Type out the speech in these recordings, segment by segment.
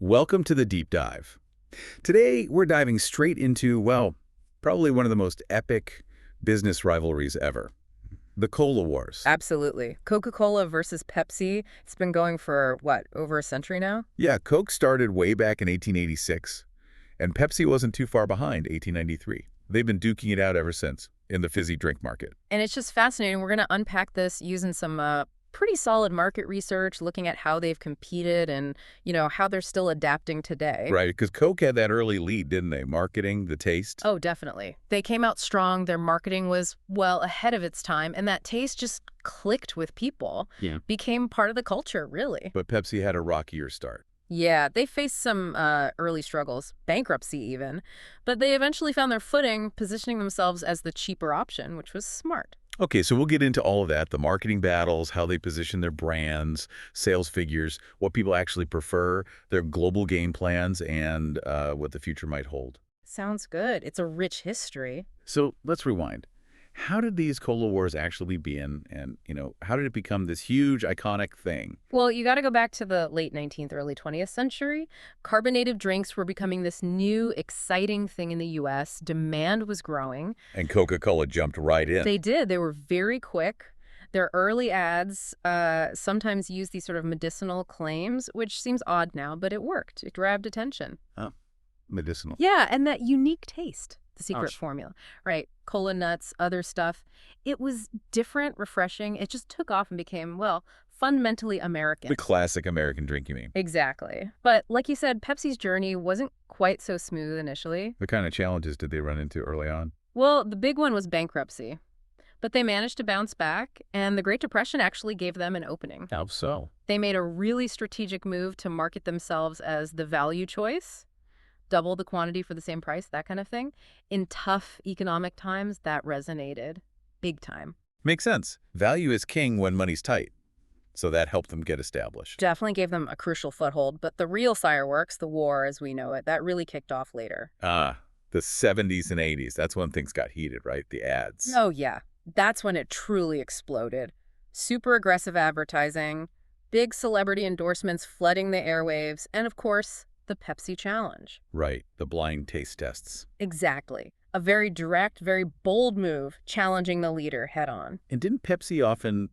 Welcome to the deep dive. Today, we're diving straight into, well, probably one of the most epic business rivalries ever, the Cola Wars. Absolutely. Coca-Cola versus Pepsi. It's been going for, what, over a century now? Yeah, Coke started way back in 1886, and Pepsi wasn't too far behind, 1893. They've been duking it out ever since in the fizzy drink market. And it's just fascinating. We're going to unpack this using some pretty solid market research, looking at how they've competed and, how they're still adapting today. Right, because Coke had that early lead, didn't they? Marketing, the taste. Oh, definitely. They came out strong. Their marketing was, well, ahead of its time, and that taste just clicked with people. Yeah. Became part of the culture, really. But Pepsi had a rockier start. Yeah, they faced some early struggles, bankruptcy even, but they eventually found their footing, positioning themselves as the cheaper option, which was smart. Okay, so we'll get into all of that, the marketing battles, how they position their brands, sales figures, what people actually prefer, their global game plans, and what the future might hold. Sounds good. It's a rich history. So let's rewind. How did these Cola Wars actually begin, and, how did it become this huge, iconic thing? Well, you got to go back to the late 19th, early 20th century. Carbonated drinks were becoming this new, exciting thing in the U.S. Demand was growing. And Coca-Cola jumped right in. They did. They were very quick. Their early ads sometimes used these sort of medicinal claims, which seems odd now, but it worked. It grabbed attention. Oh, medicinal. Yeah, and that unique taste. The secret Ouch. formula, right? Cola nuts, other stuff. It was different, refreshing. It just took off and became, well, fundamentally American. The classic American drink, you mean? Exactly. But like you said, Pepsi's journey wasn't quite so smooth initially. What kind of challenges did they run into early on? Well, the big one was bankruptcy. But they managed to bounce back, and the Great Depression actually gave them an opening. How so? They made a really strategic move to market themselves as the value choice. Double the quantity for the same price, that kind of thing. In tough economic times, that resonated big time. Makes sense. Value is king when money's tight. So that helped them get established. Definitely gave them a crucial foothold, but the real fireworks, the war as we know it, that really kicked off later. Ah, the 70s and 80s. That's when things got heated, right? The ads. Oh, yeah. That's when it truly exploded. Super aggressive advertising, big celebrity endorsements flooding the airwaves, and of course, the Pepsi challenge. Right, the blind taste tests. Exactly. A very direct, very bold move, challenging the leader head on. And didn't Pepsi often,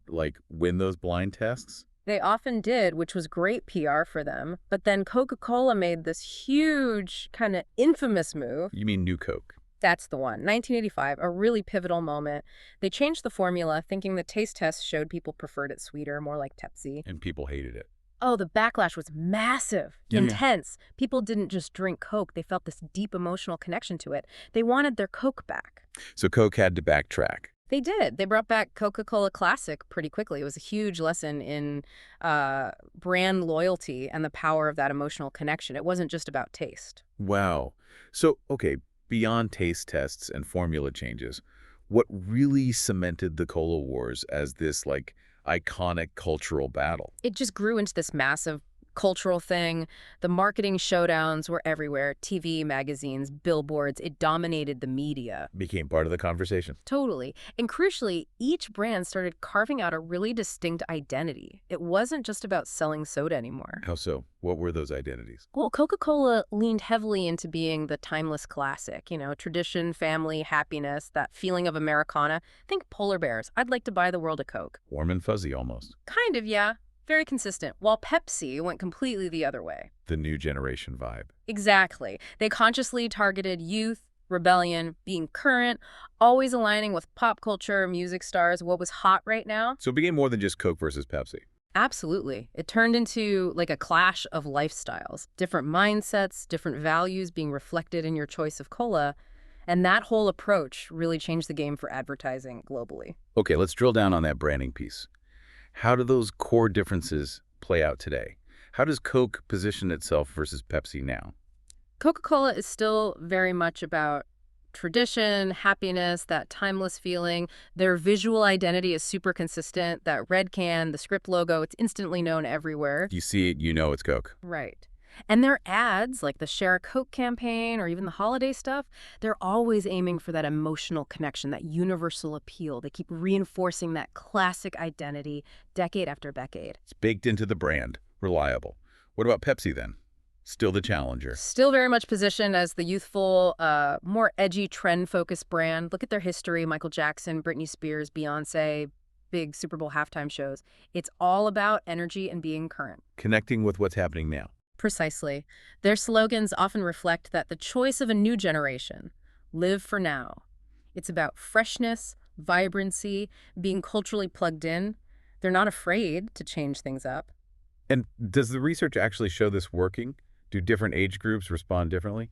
win those blind tests? They often did, which was great PR for them. But then Coca-Cola made this huge, kind of infamous move. You mean New Coke? That's the one. 1985, a really pivotal moment. They changed the formula, thinking the taste tests showed people preferred it sweeter, more like Pepsi. And people hated it. Oh, the backlash was massive, Yeah. intense. People didn't just drink Coke. They felt this deep emotional connection to it. They wanted their Coke back. So Coke had to backtrack. They did. They brought back Coca-Cola Classic pretty quickly. It was a huge lesson in brand loyalty and the power of that emotional connection. It wasn't just about taste. Wow. So, okay, beyond taste tests and formula changes, what really cemented the Cola Wars as this, iconic cultural battle? It just grew into this massive cultural thing. The marketing showdowns were everywhere. TV, magazines, billboards. It dominated the media. Became part of the conversation. Totally. And crucially, each brand started carving out a really distinct identity. It wasn't just about selling soda anymore. How so? What were those identities? Well, Coca-Cola leaned heavily into being the timeless classic, tradition, family, happiness, that feeling of Americana. Think polar bears. I'd like to buy the world a Coke. Warm and fuzzy, almost. Kind of, yeah. Very consistent. While Pepsi went completely the other way. The new generation vibe. Exactly. They consciously targeted youth, rebellion, being current, always aligning with pop culture, music stars, what was hot right now. So it became more than just Coke versus Pepsi. Absolutely. It turned into like a clash of lifestyles, different mindsets, different values being reflected in your choice of cola. And that whole approach really changed the game for advertising globally. Okay, let's drill down on that branding piece. How do those core differences play out today? How does Coke position itself versus Pepsi now? Coca-Cola is still very much about tradition, happiness, that timeless feeling. Their visual identity is super consistent. That red can, the script logo, it's instantly known everywhere. You see it, you know it's Coke. Right. And their ads, like the Share a Coke campaign or even the holiday stuff, they're always aiming for that emotional connection, that universal appeal. They keep reinforcing that classic identity decade after decade. It's baked into the brand. Reliable. What about Pepsi then? Still the challenger. Still very much positioned as the youthful, more edgy, trend-focused brand. Look at their history: Michael Jackson, Britney Spears, Beyonce, big Super Bowl halftime shows. It's all about energy and being current. Connecting with what's happening now. Precisely. Their slogans often reflect that the choice of a new generation. Live for now. It's about freshness, vibrancy, being culturally plugged in. They're not afraid to change things up. And does the research actually show this working? Do different age groups respond differently?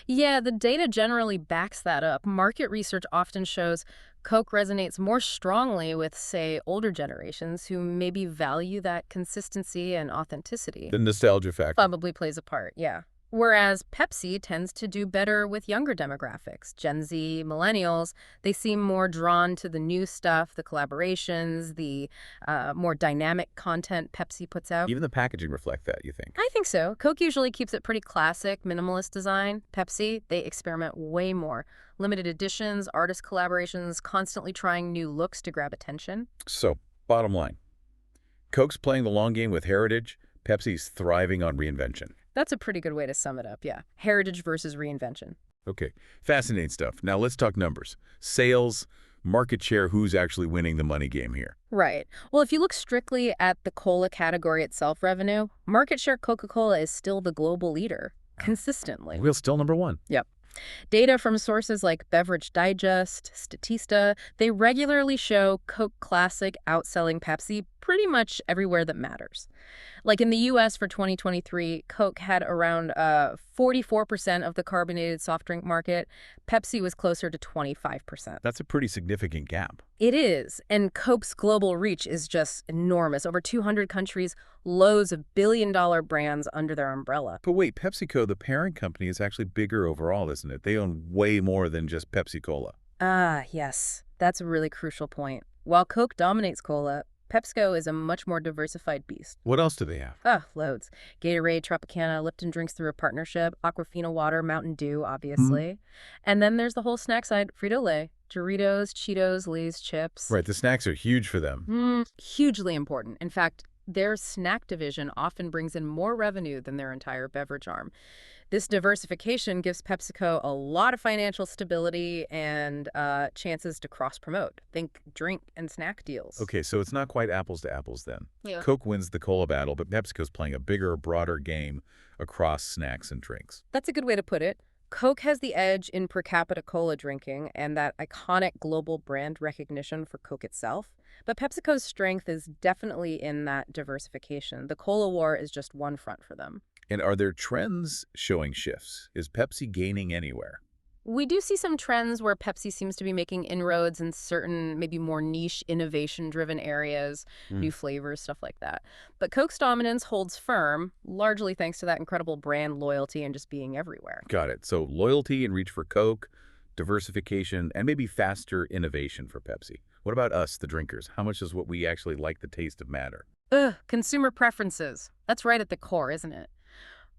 Yeah, the data generally backs that up. Market research often shows Coke resonates more strongly with, say, older generations who maybe value that consistency and authenticity. The nostalgia factor. Probably plays a part, yeah. Whereas Pepsi tends to do better with younger demographics. Gen Z, millennials, they seem more drawn to the new stuff, the collaborations, the more dynamic content Pepsi puts out. Even the packaging reflect that, you think? I think so. Coke usually keeps it pretty classic, minimalist design. Pepsi, they experiment way more. Limited editions, artist collaborations, constantly trying new looks to grab attention. So, bottom line. Coke's playing the long game with heritage. Pepsi's thriving on reinvention. That's a pretty good way to sum it up, yeah. Heritage versus reinvention. Okay, fascinating stuff. Now let's talk numbers. Sales, market share, who's actually winning the money game here? Right. Well, if you look strictly at the cola category itself revenue, market share Coca-Cola is still the global leader, consistently. We're still number one. Yep. Data from sources like Beverage Digest, Statista, they regularly show Coke Classic outselling Pepsi pretty much everywhere that matters. Like in the U.S. for 2023, Coke had around 44% of the carbonated soft drink market. Pepsi was closer to 25%. That's a pretty significant gap. It is, and Coke's global reach is just enormous. Over 200 countries, loads of billion-dollar brands under their umbrella. But wait, PepsiCo, the parent company, is actually bigger overall, isn't it? They own way more than just Pepsi Cola. Ah, yes. That's a really crucial point. While Coke dominates cola, PepsiCo is a much more diversified beast. What else do they have? Loads. Gatorade, Tropicana, Lipton drinks through a partnership, Aquafina water, Mountain Dew, obviously. And then there's the whole snack side, Frito-Lay, Doritos, Cheetos, Lay's, chips. Right, the snacks are huge for them. Hugely important. In fact, their snack division often brings in more revenue than their entire beverage arm. This diversification gives PepsiCo a lot of financial stability and chances to cross-promote. Think drink and snack deals. Okay, so it's not quite apples to apples then. Yeah. Coke wins the cola battle, but PepsiCo's playing a bigger, broader game across snacks and drinks. That's a good way to put it. Coke has the edge in per capita cola drinking and that iconic global brand recognition for Coke itself. But PepsiCo's strength is definitely in that diversification. The cola war is just one front for them. And are there trends showing shifts? Is Pepsi gaining anywhere? We do see some trends where Pepsi seems to be making inroads in certain, maybe more niche, innovation-driven areas, new flavors, stuff like that. But Coke's dominance holds firm, largely thanks to that incredible brand loyalty and just being everywhere. Got it. So loyalty and reach for Coke, diversification, and maybe faster innovation for Pepsi. What about us, the drinkers? How much does what we actually like the taste of matter? Consumer preferences. That's right at the core, isn't it?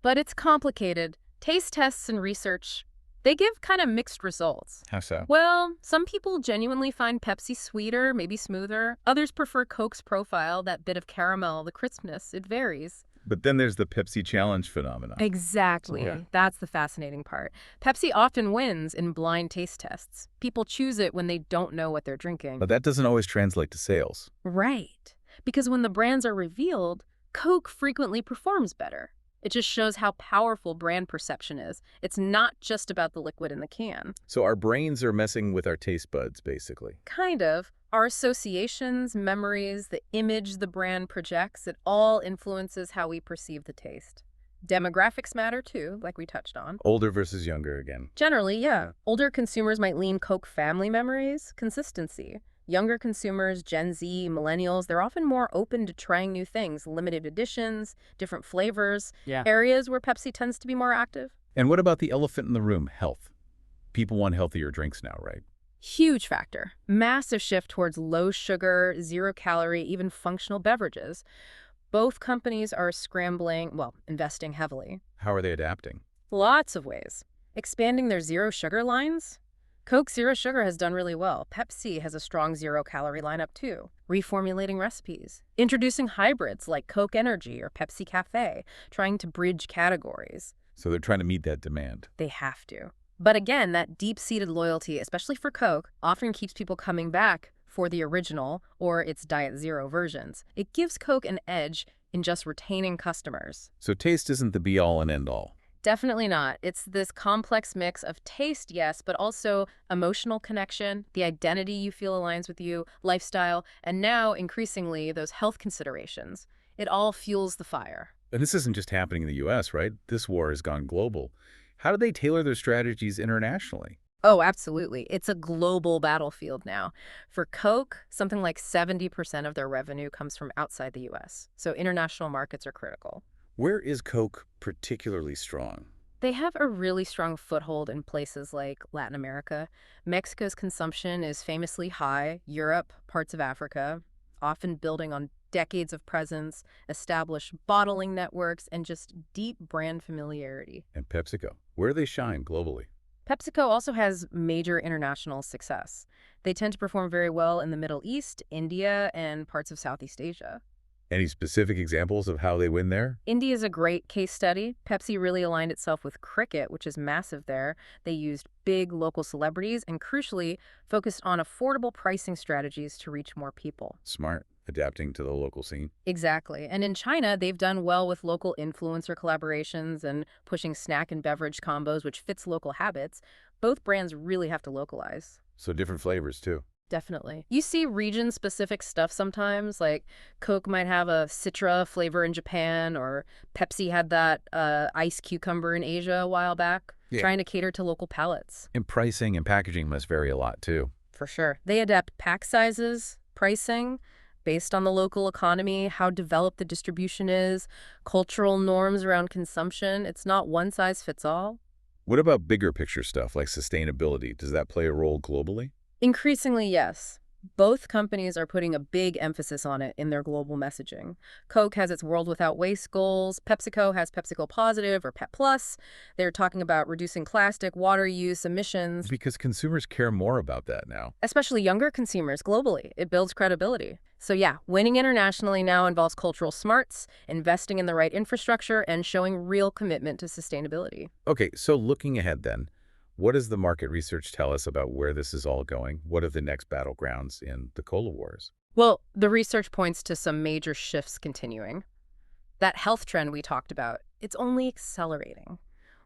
But it's complicated. Taste tests and research, they give kind of mixed results. How so? Well, some people genuinely find Pepsi sweeter, maybe smoother. Others prefer Coke's profile, that bit of caramel, the crispness. It varies. But then there's the Pepsi challenge phenomenon. Exactly. Yeah. That's the fascinating part. Pepsi often wins in blind taste tests. People choose it when they don't know what they're drinking. But that doesn't always translate to sales. Right. Because when the brands are revealed, Coke frequently performs better. It just shows how powerful brand perception is. It's not just about the liquid in the can. So our brains are messing with our taste buds, basically. Kind of. Our associations, memories, the image the brand projects, it all influences how we perceive the taste. Demographics matter too, like we touched on. Older versus younger again. Generally, yeah. Older consumers might lean Coke family memories, consistency. Younger consumers, Gen Z, millennials, they're often more open to trying new things, limited editions, different flavors, areas where Pepsi tends to be more active. And what about the elephant in the room, health? People want healthier drinks now, right? Huge factor. Massive shift towards low sugar, zero calorie, even functional beverages. Both companies are investing heavily. How are they adapting? Lots of ways. Expanding their zero sugar lines. Coke Zero Sugar has done really well. Pepsi has a strong zero-calorie lineup too, reformulating recipes, introducing hybrids like Coke Energy or Pepsi Cafe, trying to bridge categories. So they're trying to meet that demand. They have to. But again, that deep-seated loyalty, especially for Coke, often keeps people coming back for the original or its Diet Zero versions. It gives Coke an edge in just retaining customers. So taste isn't the be-all and end-all. Definitely not. It's this complex mix of taste, yes, but also emotional connection, the identity you feel aligns with you, lifestyle, and now, increasingly, those health considerations. It all fuels the fire. And this isn't just happening in the U.S., right? This war has gone global. How do they tailor their strategies internationally? Oh, absolutely. It's a global battlefield now. For Coke, something like 70% of their revenue comes from outside the U.S., so international markets are critical. Where is Coke particularly strong? They have a really strong foothold in places like Latin America. Mexico's consumption is famously high, Europe, parts of Africa, often building on decades of presence, established bottling networks, and just deep brand familiarity. And PepsiCo, where they shine globally? PepsiCo also has major international success. They tend to perform very well in the Middle East, India, and parts of Southeast Asia. Any specific examples of how they win there? India is a great case study. Pepsi really aligned itself with cricket, which is massive there. They used big local celebrities and, crucially, focused on affordable pricing strategies to reach more people. Smart, adapting to the local scene. Exactly. And in China, they've done well with local influencer collaborations and pushing snack and beverage combos, which fits local habits. Both brands really have to localize. So different flavors, too. Definitely. You see region-specific stuff sometimes, like Coke might have a Citra flavor in Japan, or Pepsi had that ice cucumber in Asia a while back, trying to cater to local palates. And pricing and packaging must vary a lot, too. For sure. They adapt pack sizes, pricing, based on the local economy, how developed the distribution is, cultural norms around consumption. It's not one size fits all. What about bigger picture stuff like sustainability? Does that play a role globally? Increasingly, yes. Both companies are putting a big emphasis on it in their global messaging. Coke has its World Without Waste goals. PepsiCo has PepsiCo Positive or Pep Plus. They're talking about reducing plastic, water use, emissions. Because consumers care more about that now. Especially younger consumers globally. It builds credibility. So yeah, winning internationally now involves cultural smarts, investing in the right infrastructure, and showing real commitment to sustainability. Okay, so looking ahead then, what does the market research tell us about where this is all going? What are the next battlegrounds in the cola wars? Well, the research points to some major shifts continuing. That health trend we talked about, it's only accelerating.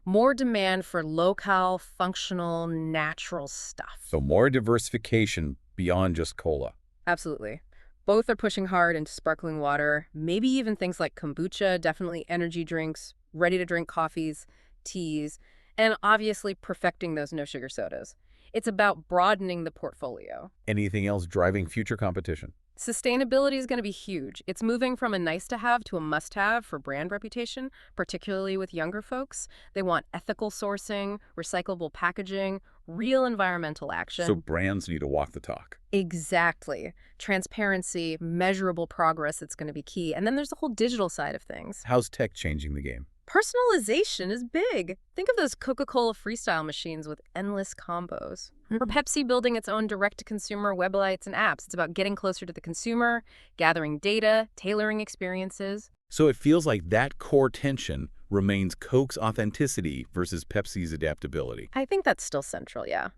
More demand for low-cal, functional, natural stuff. So more diversification beyond just cola. Absolutely. Both are pushing hard into sparkling water, maybe even things like kombucha, definitely energy drinks, ready-to-drink coffees, teas, and obviously perfecting those no-sugar sodas. It's about broadening the portfolio. Anything else driving future competition? Sustainability is going to be huge. It's moving from a nice-to-have to a must-have for brand reputation, particularly with younger folks. They want ethical sourcing, recyclable packaging, real environmental action. So brands need to walk the talk. Exactly. Transparency, measurable progress, it's going to be key. And then there's the whole digital side of things. How's tech changing the game? Personalization is big. Think of those Coca-Cola freestyle machines with endless combos. Or Pepsi building its own direct-to-consumer websites and apps. It's about getting closer to the consumer, gathering data, tailoring experiences. So it feels like that core tension remains Coke's authenticity versus Pepsi's adaptability. I think that's still central, yeah.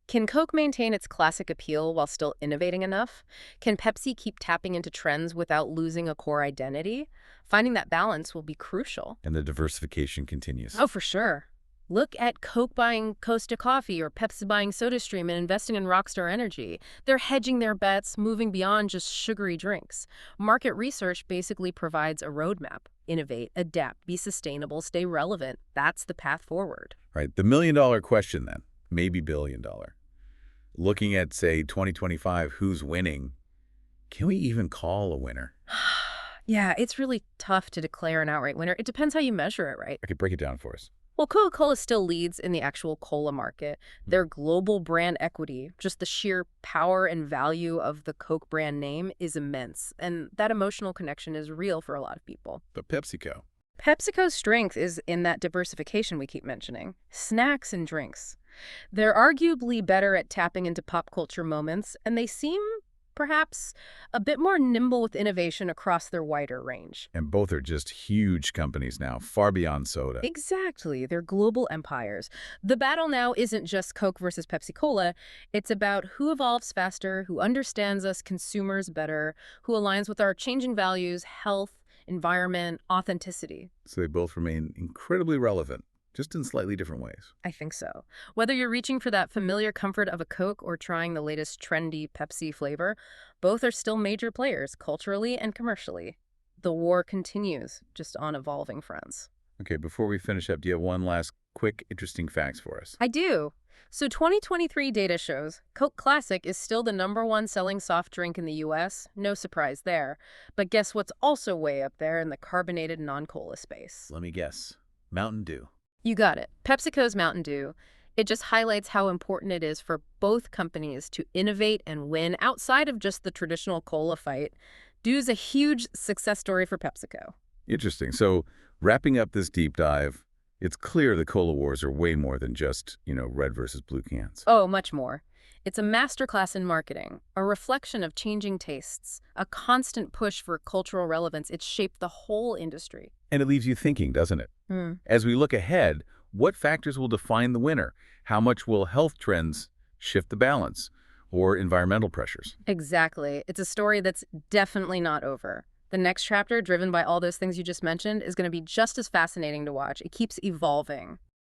Can Coke maintain its classic appeal while still innovating enough? Can Pepsi keep tapping into trends without losing a core identity? Finding that balance will be crucial. And the diversification continues. Oh, for sure. Look at Coke buying Costa Coffee or Pepsi buying SodaStream and investing in Rockstar Energy. They're hedging their bets, moving beyond just sugary drinks. Market research basically provides a roadmap. Innovate, adapt, be sustainable, stay relevant. That's the path forward. Right. The million-dollar question then, maybe billion-dollar. Looking at, say, 2025, who's winning? Can we even call a winner? Yeah, it's really tough to declare an outright winner. It depends how you measure it, right? I could break it down for us. Well, Coca-Cola still leads in the actual cola market. Their global brand equity, just the sheer power and value of the Coke brand name is immense. And that emotional connection is real for a lot of people. But PepsiCo? PepsiCo's strength is in that diversification we keep mentioning. Snacks and drinks. They're arguably better at tapping into pop culture moments, and they seem, perhaps, a bit more nimble with innovation across their wider range. And both are just huge companies now, far beyond soda. Exactly. They're global empires. The battle now isn't just Coke versus Pepsi-Cola. It's about who evolves faster, who understands us consumers better, who aligns with our changing values, health, environment, authenticity. So they both remain incredibly relevant, just in slightly different ways. I think so. Whether you're reaching for that familiar comfort of a Coke or trying the latest trendy Pepsi flavor, both are still major players culturally and commercially. The war continues, just on evolving fronts. Okay, before we finish up, do you have one last quick, interesting facts for us? I do. So 2023 data shows Coke Classic is still the #1 selling soft drink in the US. No surprise there. But guess what's also way up there in the carbonated non-cola space? Let me guess. Mountain Dew. You got it. PepsiCo's Mountain Dew. It just highlights how important it is for both companies to innovate and win outside of just the traditional cola fight. Dew's a huge success story for PepsiCo. Interesting. So wrapping up this deep dive, it's clear the cola wars are way more than just, red versus blue cans. Oh, much more. It's a masterclass in marketing, a reflection of changing tastes, a constant push for cultural relevance. It's shaped the whole industry. And it leaves you thinking, doesn't it? As we look ahead, what factors will define the winner? How much will health trends shift the balance, or environmental pressures? Exactly. It's a story that's definitely not over. The next chapter, driven by all those things you just mentioned, is going to be just as fascinating to watch. It keeps evolving.